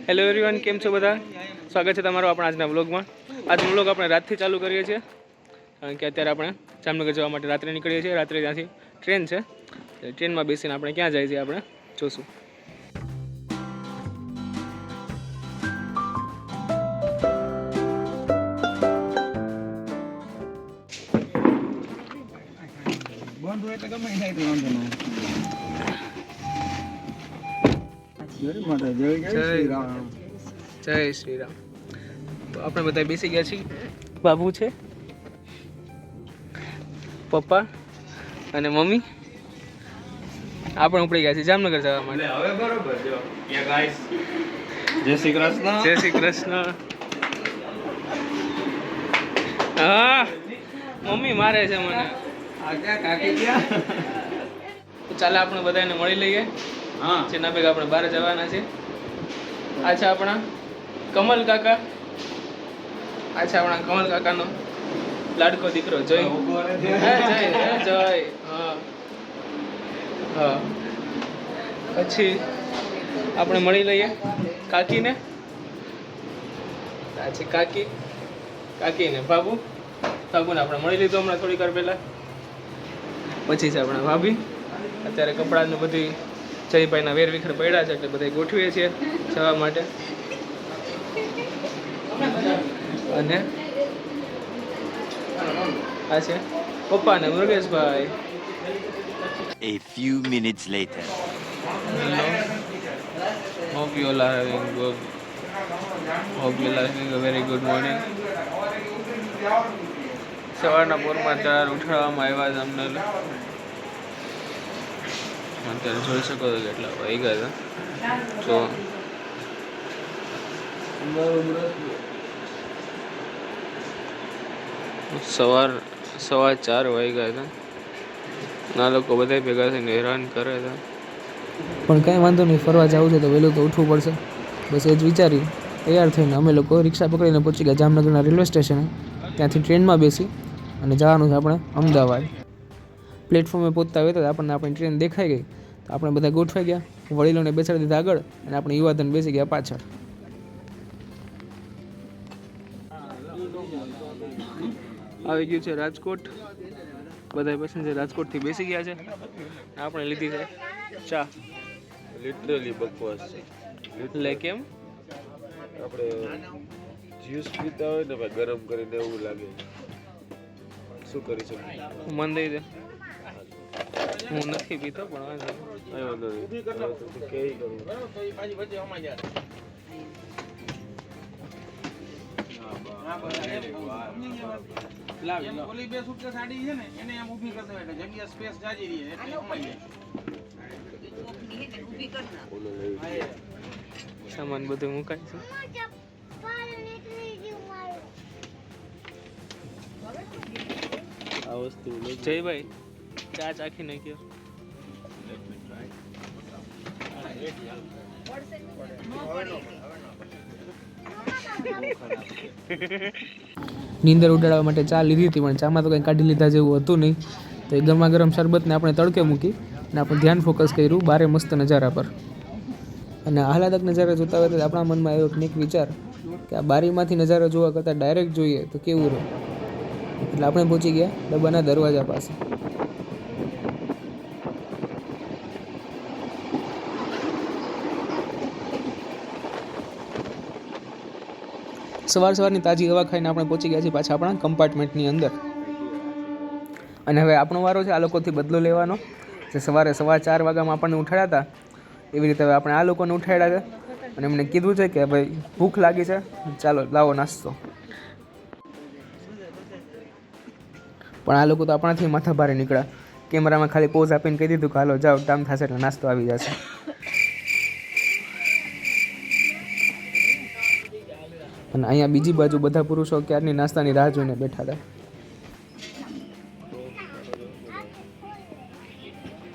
Hello everyone, કેમ છો બધા? સ્વાગત છે તમારું આપણા આજના વ્લોગમાં. આજનો વ્લોગ આપણે રાતથી ચાલુ કરીએ છીએ, કારણ કે અત્યારે આપણે જામનગર જવા માટે રાત્રે નીકળીએ છીએ. રાત્રે ત્યાંથી ટ્રેન છે, ટ્રેનમાં બેસીને આપણે ક્યાં જઈએ છીએ આપણે જોશું. જય શ્રી રામ. તો આપણે બધા બેસી ગયા છીએ. બાબુ છે, પપ્પા અને મમ્મી. આપણે ઉપડી ગયા છીએ જામનગર જવા માટે. હવે બરોબર જો ગાઈસ, જય શ્રી કૃષ્ણ. જય શ્રી કૃષ્ણ. હા, મમ્મી મારે છે મને. તો ચાલે આપણે બધાને મળી લઈએ. હા, જેના ભેગા આપણે બહાર જવાના છે. આ છે આપણા કમલ કાકા. આ છે આપણા કમલ કાકાનો લાડકો દીકરો જય. જય જય. હા હા. પછી આપણે મળી લઈએ કાકીને. આ છે કાકીને બાબુને આપણે મળી લીધું હમણાં થોડીક વાર પહેલા. પછી છે આપણા ભાભી. અત્યારે કપડાનું બધી જયભાઈના વેરવિખેર પડ્યા છે, એટલે બધા ગોઠવીએ છીએ જવા માટે. અને આ છે પપ્પા ને મુરગેશભાઈ. A few minutes later. Hope you all are having good. Hope you all are having a very good morning. સવારના પોરમાં ચાર ઉઠાડવામાં આવ્યા છે અમને. અત્યારે જોઈ શકો છો કેટલા વાગ્યા છે. જો સવા 4 વાગ્યા હતા. ના લોકો બધા ભેગા થઈને હેરાન કરે છે. પણ કંઈ વાંધો નહીં, ફરવા જવું છે તો વહેલું તો ઉઠવું પડશે. બસ એ જ વિચારી તૈયાર થઈને અમે લોકો રિક્ષા પકડીને પહોંચી ગયા જામનગરના રેલવે સ્ટેશને. ત્યાંથી ટ્રેનમાં બેસી અને જવાનું છે આપણે અમદાવાદ. પ્લેટફોર્મે પહોંચતા હોય તો આપણને આપણી ટ્રેન દેખાઈ ગઈ. તો આપણે બધા ગોઠવાઈ ગયા, વડીલોને બેસાડી દીધા આગળ અને આપણે યુવાધન બેસી ગયા પાછળ. આવી ગયું છે રાજકોટ. બધા પેસેન્જર રાજકોટથી બેસી ગયા છે. આપણે લીધી છે ચા. લિટરલી બકવાસ છે. એટલે કેમ? આપણે જ્યુસ પીતા હોય ને ભાઈ, ગરમ કરીને એવું લાગે. શું કરી શકીએ? મન દઈ દે. હું નથી પીતો પણ વાંધો કઈ વાંધો નહીં. કે કરું ઓલી બે સૂટ સાડી છે ને એને એમ ઊભી કરી દેવાય એટલે જગ્યા સ્પેસ જાજી રહે એટલે કમાઈ જાય. સામાન બધું મુકાય છે. આ વસ્તુ જયભાઈ ચા ચાખી નાખ્યો. નીંદર ઉડાડવા માટે ચા લીધી હતી, પણ ચામાં તો કંઈ કાઢી લીધા જેવું હતું નહીં. તો એ ગરમા ગરમ શરબતને આપણે તડકે મૂકી અને આપણે ધ્યાન ફોકસ કર્યું બારે મસ્ત નજારા પર. અને આહલાદક નજારા જોતા હોય તો આપણા મનમાં એવો એક વિચાર કે આ બારીમાંથી નજારો જોવા કરતાં ડાયરેક્ટ જોઈએ તો કેવું રહે. એટલે આપણે પહોંચી ગયા ડબ્બાના દરવાજા પાસે. સવારની તાજી હવા ખાઈને આપણે પહોંચી ગયા છીએ પાછા આપણા કમ્પાર્ટમેન્ટની અંદર. અને હવે આપણો વારો છે આ લોકોથી બદલો લેવાનો. જે સવારે 4:15 વાગ્યામાં આપણને ઉઠાડ્યા હતા, એવી રીતે હવે આપણે આ લોકોને ઉઠાડ્યા છે અને એમને કીધું છે કે ભાઈ ભૂખ લાગી છે, ચાલો લાવો નાસ્તો. પણ આ લોકો તો આપણાથી માથા ભારે નીકળ્યા. કેમેરામાં ખાલી પોઝ આપીને કહી દીધું કે હાલો જાઓ, ટાઈમ થશે એટલે નાસ્તો આવી જશે. અને અહીંયા બીજી બાજુ બધા પુરુષો ક્યારની નાસ્તાની રાહ જોઈને બેઠા હતા.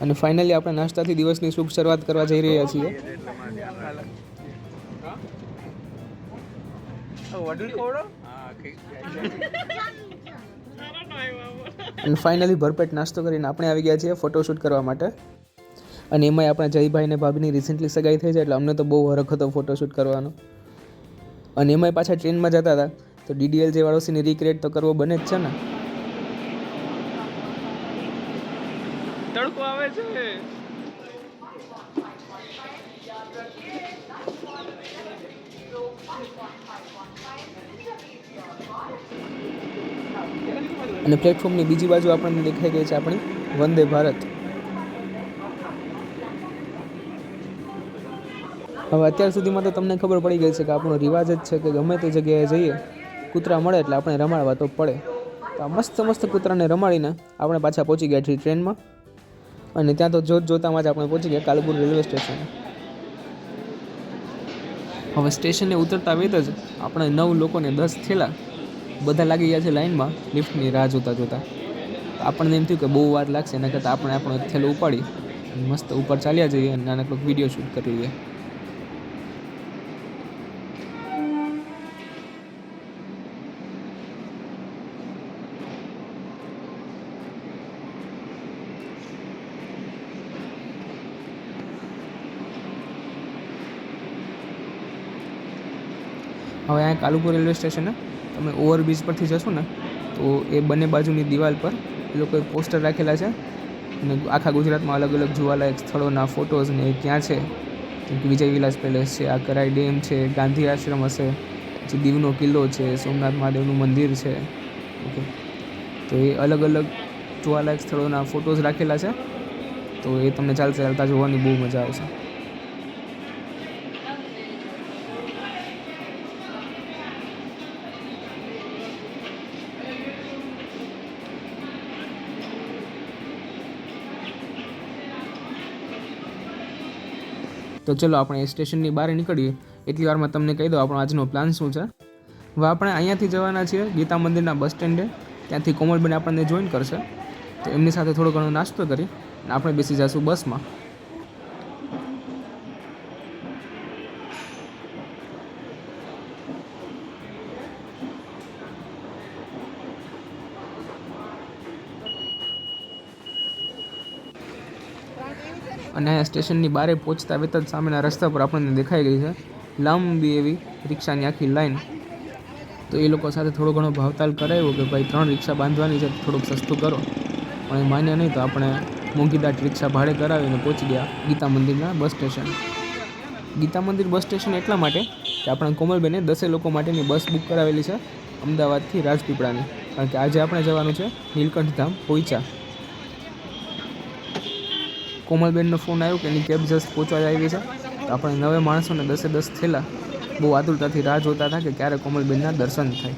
અને ફાઇનલી આપણે નાસ્તાથી દિવસની શુભ શરૂઆત કરવા જઈ રહ્યા છીએ. અને ફાઇનલી ભરપેટ નાસ્તો કરીને આપણે આવી ગયા છીએ ફોટોશૂટ કરવા માટે. અને એમાંય આપણા જયભાઈને ભાભીની રિસેન્ટલી સગાઈ થઈ છે એટલે અમને તો બહુ હરખ હતો ફોટોશૂટ કરવાનો. અને એમાંય પાછા ટ્રેનમાં જતા હતા તો DDLJ વાળો સીન રિક્રિએટ તો કરવો બને જ છે ને. તડકો આવે છે. અને પ્લેટફોર્મની બીજી બાજુ આપણને દેખાઈ ગઈ છે આપણી વંદે ભારત. હવે અત્યાર સુધીમાં તો તમને ખબર પડી ગઈ છે કે આપણો રિવાજ જ છે કે ગમે તે જગ્યાએ જઈએ કૂતરા મળે એટલે આપણે રમાડવા તો પડે. તો આ મસ્ત મસ્ત કૂતરાને રમાડીને આપણે પાછા પહોંચી ગયા છીએ ટ્રેનમાં. અને ત્યાં તો જોતામાં જ આપણે પહોંચી ગયા કાલુપુર રેલવે સ્ટેશન. હવે સ્ટેશને ઉતરતા વેત જ આપણે 9 લોકોને 10 થેલા બધા લાગી ગયા છે લાઈનમાં લિફ્ટની રાહ જોતા. આપણને એમ થયું કે બહુ વાર લાગશે એના કરતાં આપણે આપણો એક થેલો ઉપાડી અને મસ્ત ઉપર ચાલ્યા જઈએ અને નાનકડો વિડીયો શૂટ કરી લઈએ. હવે અહીંયા કાલુપુર રેલવે સ્ટેશને તમે ઓવરબ્રિજ પરથી જશો ને તો એ બંને બાજુની દિવાલ પર એ લોકોએ પોસ્ટર રાખેલા છે અને આખા ગુજરાતમાં અલગ અલગ જોવાલાયક સ્થળોના ફોટોઝ ને એ ક્યાં છે, જેમ કે વિજય વિલાસ પેલેસ છે, આ કરાઈ ડેમ છે, ગાંધી આશ્રમ હશે, પછી દીવનો કિલ્લો છે, સોમનાથ મહાદેવનું મંદિર છે. ઓકે, તો એ અલગ અલગ જોવાલાયક સ્થળોના ફોટોઝ રાખેલા છે. તો એ તમને ચાલતા જોવાની બહુ મજા આવશે. તો ચલો આપણે સ્ટેશનની બહાર નીકળીએ એટલી વારમાં તમને કહી દો આપણો આજનો પ્લાન શું છે. હવે આપણે અહીંયાથી જવાના છીએ ગીતા મંદિરના બસ સ્ટેન્ડે. ત્યાંથી કોમલબેન આપણને જોઈન કરશે તો એમની સાથે થોડો ઘણો નાસ્તો કરી અને આપણે બેસી જઈશું બસમાં. અને અહીંયા સ્ટેશનની બહાર પહોંચતા વેત જ સામેના રસ્તા પર આપણને દેખાઈ ગઈ છે લાંબી એવી રિક્ષાની આખી લાઈન. તો એ લોકો સાથે થોડો ઘણો ભાવતાલ કરાવ્યો કે ભાઈ 3 રિક્ષા બાંધવાની છે, થોડુંક સસ્તું કરો. પણ એ માન્ય નહીં તો આપણે મોંઘીદાટ રિક્ષા ભાડે કરાવીને પહોંચી ગયા ગીતા મંદિરના બસ સ્ટેશન. ગીતા મંદિર બસ સ્ટેશન એટલા માટે કે આપણા કોમલબેને 10 લોકો માટેની બસ બુક કરાવેલી છે અમદાવાદથી રાજપીપળાની, કારણ કે આજે આપણે જવાનું છે નીલકંઠ ધામ પોઈચા. કોમલબેનનો ફોન આવ્યો કે એની કેબ જસ્ટ પહોંચવા જ આવી છે. તો આપણે 9 માણસોને 10 થેલા બહુ આતુરતાથી રાહ જોતા હતા કે ક્યારે કોમલબેનના દર્શન થાય.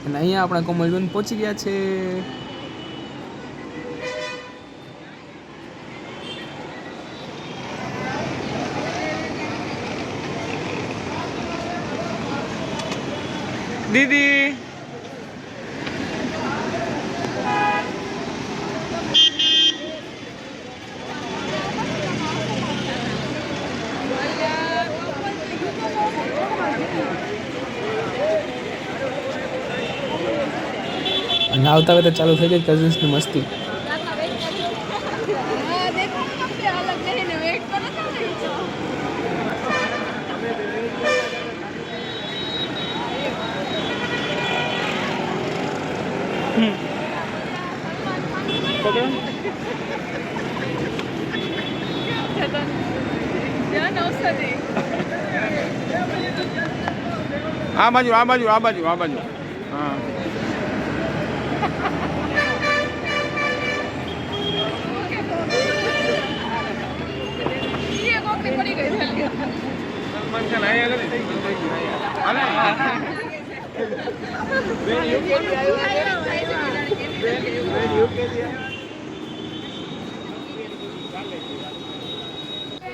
અને અહીંયા આપણા કોમલબેન પહોંચી ગયા છે. દીદી અને આવતા વખતે ચાલુ થઈ ગઈ કઝિન્સની મસ્તી. આ બાજુ હા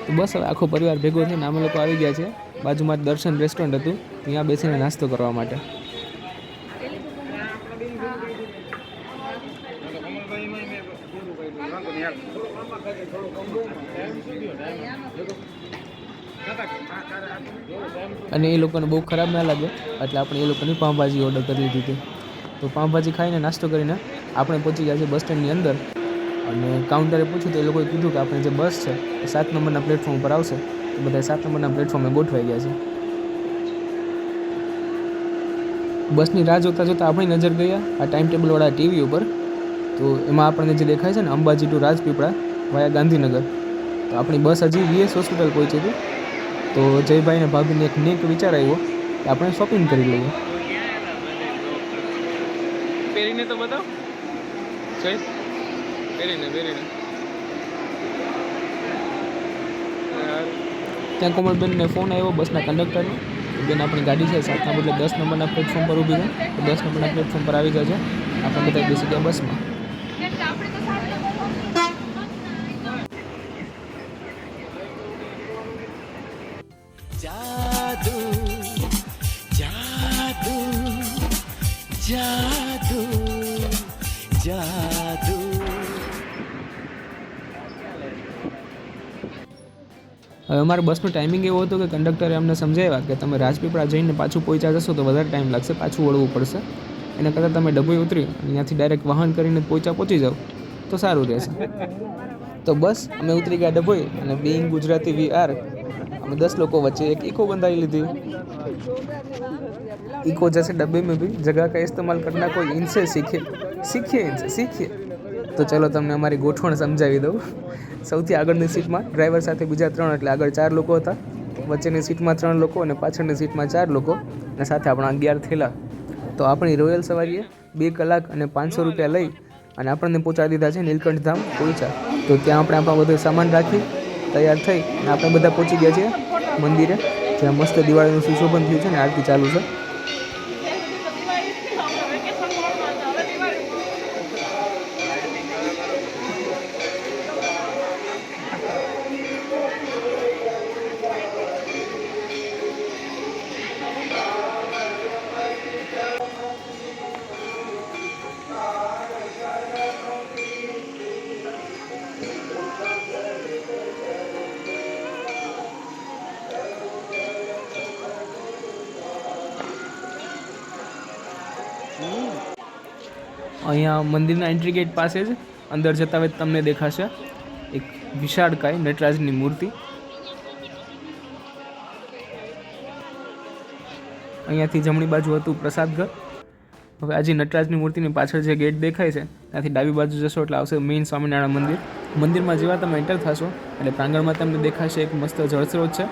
તો બસ હવે આખો પરિવાર ભેગો થઈને અમે લોકો આવી ગયા છે. બાજુમાં જ દર્શન રેસ્ટોરન્ટ હતું, ત્યાં બેસીને નાસ્તો કરવા માટે. અને એ લોકોને બહુ ખરાબ ના લાગે એટલે આપણે એ લોકોની પાઉંભાજી ઓર્ડર કરી લીધી હતી. તો પાઉંભાજી ખાઈને નાસ્તો કરીને આપણે પહોંચી ગયા છીએ બસ સ્ટેન્ડની અંદર. અને કાઉન્ટરે પૂછ્યું તો એ લોકોએ કીધું કે આપણે જે બસ છે એ 7 નંબરના પ્લેટફોર્મ પર આવશે. તો બધા 7 નંબરના પ્લેટફોર્મે ગોઠવાઈ ગયા છે. બસની રાહ જોતાં જોતાં આપણી નજર ગયા આ ટાઈમ ટેબલવાળા ટીવી ઉપર. તો એમાં આપણને જે દેખાય છે ને અંબાજી ટુ રાજપીપળા વાયા ગાંધીનગર. તો આપણી બસ હજી VS હોસ્પિટલ પહોંચી હતી. તો જયભાઈને ભાભીને એક નેક વિચાર આવ્યો કે આપણે શોપિંગ કરી લઈએ. પહેરીને તો બતાવ પહેરીને ત્યાં કોમલબેનને ફોન આવ્યો બસના કંડક્ટરનો. બેન આપણી ગાડી છે 7 ના બદલે 10 નંબરના પ્લેટફોર્મ પર ઊભી છે. તો 10 નંબરના પ્લેટફોર્મ પર આવી જજો. આપણે બધા બેસી ગયા બસમાં. જાદુ જાદુ જાદુ જાદુ. હવે અમારા બસનો ટાઈમિંગ એવો હતો કે કંડક્ટરે અમને સમજાવ્યા કે તમે રાજપીપળા જઈને પાછું પહોંચ્યા જશો તો વધારે ટાઈમ લાગશે, પાછું વળવું પડશે. એના કરતાં તમે ડભોઈ ઉતરી અને ત્યાંથી ડાયરેક્ટ વાહન કરીને પહોંચી જાઓ તો સારું રહેશે. તો બસ અમે ઉતરી ગયા ડભોઈ અને બિંગ ગુજરાતી VR અમે 10 લોકો વચ્ચે એક ઇકો બંધાઈ લીધી. इको जैसे डब्बे में भी जगह का इस्तेमाल करना कोई इनसे सीखिए. तो चलो તમને અમારી ગોઠવણ સમજાવી દઉં. સૌથી આગળની સીટમાં ડ્રાઈવર સાથે બીજા 3 એટલે આગળ 4 લોકો હતા. વચ્ચેની સીટમાં 3 લોકો અને પાછળની સીટમાં 4 લોકો અને સાથે આપણા 11 થેલા. તો આપણી રોયલ સવારીએ 2 કલાક અને 500 રૂપિયા લઈ અને આપણને પહોંચાડી દીધા છે નીલકંઠ ધામ પોઈચા. તો ત્યાં આપણે આપણો બધો સામાન રાખી તૈયાર થઈ અને આપણે બધા પહોંચી ગયા છીએ મંદિરે, જ્યાં મસ્ત દિવાળીનું સુશોભન થયું છે ને આરતી ચાલુ છે. અહીંયા મંદિરના એન્ટ્રી ગેટ પાસે જ અંદર જતા વેત તમને દેખાશે એક વિશાળકાય નટરાજની મૂર્તિ. અહીંયાથી જમણી બાજુ હતું પ્રસાદ ઘર. હવે આજે નટરાજની મૂર્તિની પાછળ જે ગેટ દેખાય છે ત્યાંથી ડાબી બાજુ જશો એટલે આવશે મેઇન સ્વામિનારાયણ મંદિર. મંદિરમાં જેવા તમે એન્ટર થશો એટલે પ્રાંગણમાં તમને દેખાશે એક મસ્ત જળસ્રોત છે,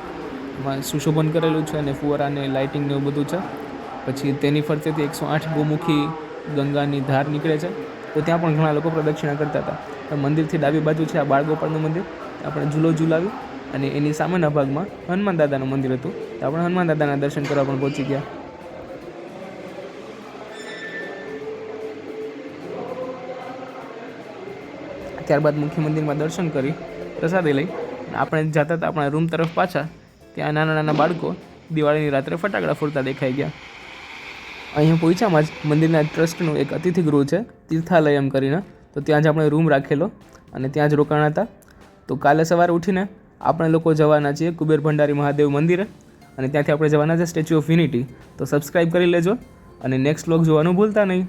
એમાં સુશોભન કરેલું છે અને ફુવારા અને લાઇટિંગ ને એવું બધું છે. પછી તેની ફરતેથી 108 ગોમુખી ગંગાની ધાર નીકળે છે. તો ત્યાં પણ ઘણા લોકો પ્રદક્ષિણા કરતા હતા. તો મંદિરથી ડાબી બાજુ છે આ બાળગોપાલનું મંદિર. આપણે ઝૂલો ઝૂલાવી અને એની સામેના ભાગમાં હનુમાન દાદાનું મંદિર હતું. તો આપણે હનુમાન દાદાના દર્શન કરવા પણ પહોંચી ગયા. ત્યારબાદ મુખ્ય મંદિરમાં દર્શન કરી પ્રસાદી લઈ આપણે જતા હતા આપણા રૂમ તરફ પાછા. ત્યાં નાના નાના બાળકો દિવાળીની રાત્રે ફટાકડા ફોડતા દેખાઈ ગયા. અહીંયા પોઈચામાં જ મંદિરના ટ્રસ્ટનું એક અતિથિ ગૃહ છે તીર્થાલયમ કરીને. તો ત્યાં જ આપણે રૂમ રાખેલો અને ત્યાં જ રોકાણા હતા. તો કાલે સવારે ઉઠીને આપણે લોકો જવાના છીએ કુબેર ભંડારી મહાદેવ મંદિરે અને ત્યાંથી આપણે જવાના છે સ્ટેચ્યુ ઓફ યુનિટી. તો સબસ્ક્રાઈબ કરી લેજો અને નેક્સ્ટ વ્લોગ જોવાનું ભૂલતા નહીં.